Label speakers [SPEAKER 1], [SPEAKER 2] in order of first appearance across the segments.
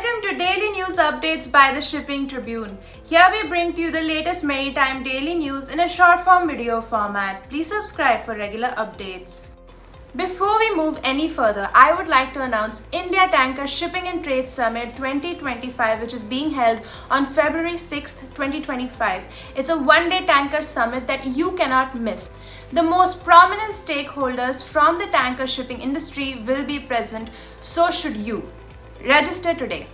[SPEAKER 1] Welcome to Daily News Updates by the Shipping Tribune. Here we bring to you the latest maritime daily news in a short form video format. Please subscribe for regular updates. Before we move any further, I would like to announce India Tanker Shipping and Trade Summit 2025, which is being held on February 6th, 2025. It's a one-day tanker summit that you cannot miss. The most prominent stakeholders from the tanker shipping industry will be present, so should you. Register today.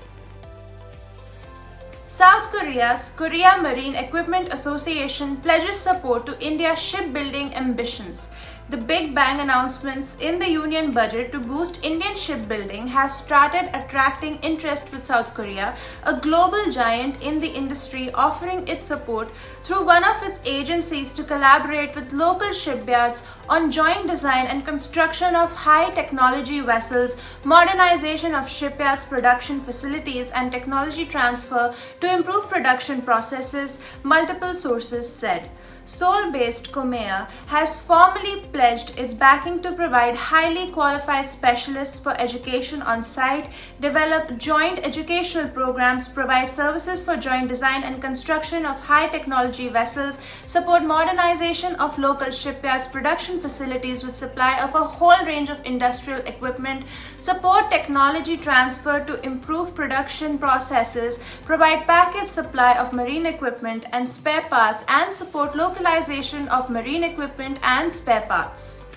[SPEAKER 1] South Korea's Korea Marine Equipment Association pledges support to India's shipbuilding ambitions. The Big Bang announcements in the union budget to boost Indian shipbuilding has started attracting interest with South Korea, a global giant in the industry offering its support through one of its agencies to collaborate with local shipyards on joint design and construction of high technology vessels, modernization of shipyards' production facilities and technology transfer to improve production processes, multiple sources said. Seoul-based Komea has formally pledged its backing to provide highly qualified specialists for education on site, develop joint educational programs, provide services for joint design and construction of high-technology vessels, support modernization of local shipyards' production facilities with supply of a whole range of industrial equipment, support technology transfer to improve production processes, provide package supply of marine equipment and spare parts, and support localization of marine equipment and spare parts.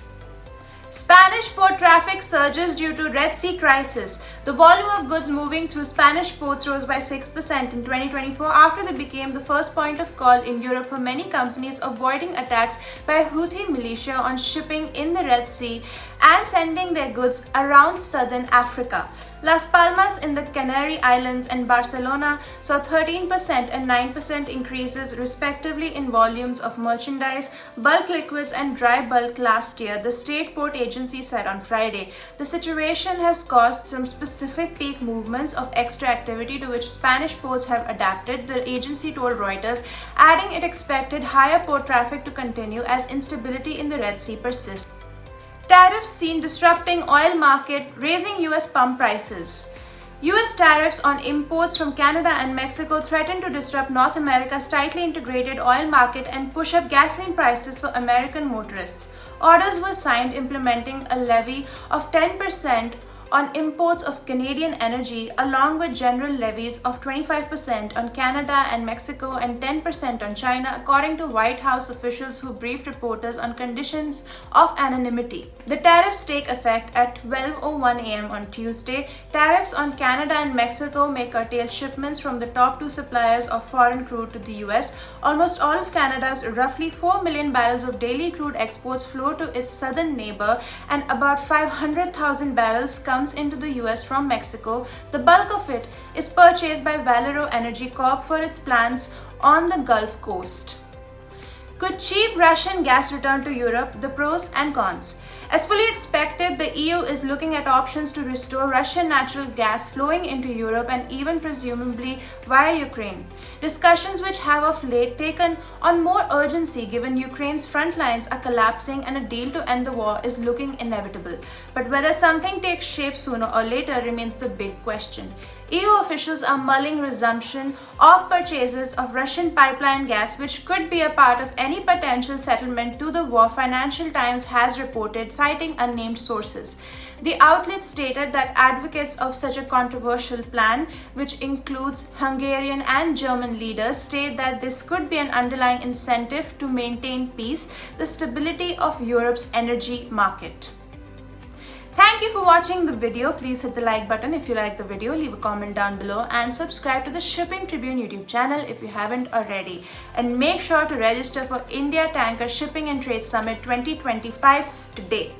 [SPEAKER 1] Spanish port traffic surges due to Red Sea crisis. The volume of goods moving through Spanish ports rose by 6% in 2024 after they became the first point of call in Europe for many companies avoiding attacks by Houthi militia on shipping in the Red Sea and sending their goods around southern Africa. Las Palmas in the Canary Islands and Barcelona saw 13% and 9% increases respectively in volumes of merchandise, bulk liquids and dry bulk last year, the state port agency said on Friday. The situation has caused some specific peak movements of extra activity to which Spanish ports have adapted, the agency told Reuters, adding it expected higher port traffic to continue as instability in the Red Sea persists. Tariffs seen disrupting oil market, raising US pump prices. US tariffs on imports from Canada and Mexico threaten to disrupt North America's tightly integrated oil market and push up gasoline prices for American motorists. Orders were signed implementing a levy of 10% on imports of Canadian energy, along with general levies of 25% on Canada and Mexico and 10% on China, according to White House officials who briefed reporters on conditions of anonymity. The tariffs take effect at 12:01 a.m. on Tuesday. Tariffs on Canada and Mexico may curtail shipments from the top two suppliers of foreign crude to the US. Almost all of Canada's roughly 4 million barrels of daily crude exports flow to its southern neighbor, and about 500,000 barrels come into the US from Mexico. The bulk of it is purchased by Valero Energy Corp for its plants on the Gulf Coast. Could cheap Russian gas return to Europe? The pros and cons. As fully expected, the EU is looking at options to restore Russian natural gas flowing into Europe and even presumably via Ukraine. Discussions which have of late taken on more urgency given Ukraine's front lines are collapsing and a deal to end the war is looking inevitable. But whether something takes shape sooner or later remains the big question. EU officials are mulling resumption of purchases of Russian pipeline gas, which could be a part of any potential settlement to the war, Financial Times has reported, citing unnamed sources. The outlet stated that advocates of such a controversial plan, which includes Hungarian and German leaders, state that this could be an underlying incentive to maintain peace, the stability of Europe's energy market. Thank you for watching the video. Please hit the like button if you like the video, leave a comment down below and subscribe to the Shipping Tribune YouTube channel if you haven't already. And make sure to register for India Tanker Shipping and Trade Summit 2025 today.